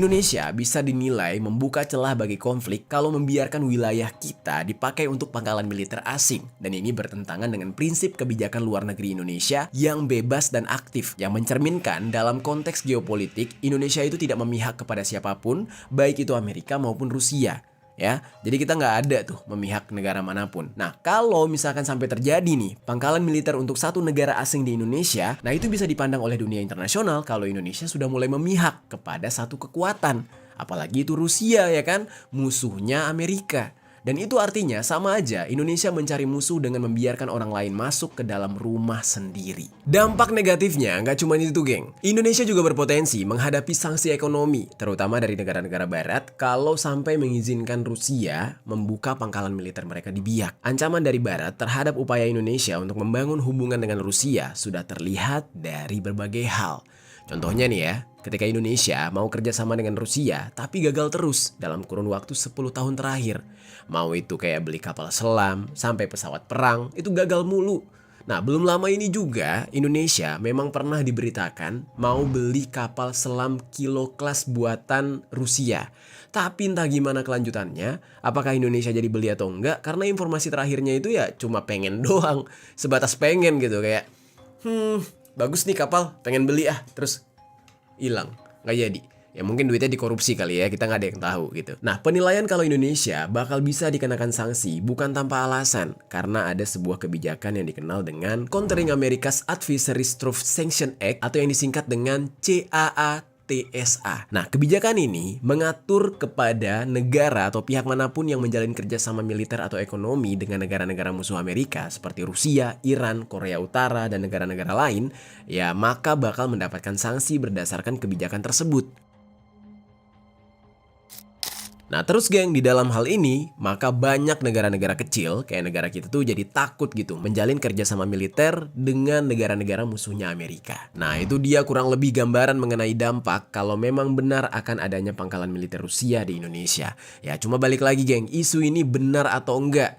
Indonesia bisa dinilai membuka celah bagi konflik kalau membiarkan wilayah kita dipakai untuk pangkalan militer asing. Dan ini bertentangan dengan prinsip kebijakan luar negeri Indonesia yang bebas dan aktif, yang mencerminkan dalam konteks geopolitik, Indonesia itu tidak memihak kepada siapapun, baik itu Amerika maupun Rusia. Ya, jadi kita nggak ada tuh memihak negara manapun. Nah, kalau misalkan sampai terjadi nih pangkalan militer untuk satu negara asing di Indonesia, nah itu bisa dipandang oleh dunia internasional kalau Indonesia sudah mulai memihak kepada satu kekuatan. Apalagi itu Rusia ya kan, musuhnya Amerika. Dan itu artinya sama aja Indonesia mencari musuh dengan membiarkan orang lain masuk ke dalam rumah sendiri. Dampak negatifnya nggak cuma itu geng. Indonesia juga berpotensi menghadapi sanksi ekonomi, terutama dari negara-negara barat kalau sampai mengizinkan Rusia membuka pangkalan militer mereka di Biak. Ancaman dari barat terhadap upaya Indonesia untuk membangun hubungan dengan Rusia sudah terlihat dari berbagai hal. Contohnya nih ya, ketika Indonesia mau kerjasama dengan Rusia tapi gagal terus dalam kurun waktu 10 tahun terakhir. Mau itu kayak beli kapal selam sampai pesawat perang, itu gagal mulu. Nah, belum lama ini juga Indonesia memang pernah diberitakan mau beli kapal selam kilo kelas buatan Rusia. Tapi entah gimana kelanjutannya, apakah Indonesia jadi beli atau enggak, karena informasi terakhirnya itu ya cuma pengen doang, sebatas pengen gitu kayak bagus nih kapal, pengen beli terus hilang, nggak jadi. Ya mungkin duitnya dikorupsi kali ya, kita nggak ada yang tahu gitu. Nah, penilaian kalau Indonesia bakal bisa dikenakan sanksi bukan tanpa alasan, karena ada sebuah kebijakan yang dikenal dengan Countering America's Adversary Through Sanction Act atau yang disingkat dengan CAATSA. Nah, kebijakan ini mengatur kepada negara atau pihak manapun yang menjalin kerjasama militer atau ekonomi dengan negara-negara musuh Amerika seperti Rusia, Iran, Korea Utara, dan negara-negara lain, ya maka bakal mendapatkan sanksi berdasarkan kebijakan tersebut. Nah terus geng, di dalam hal ini, maka banyak negara-negara kecil kayak negara kita tuh jadi takut gitu menjalin kerjasama militer dengan negara-negara musuhnya Amerika. Nah itu dia kurang lebih gambaran mengenai dampak kalau memang benar akan adanya pangkalan militer Rusia di Indonesia. Ya cuma balik lagi geng, isu ini benar atau enggak.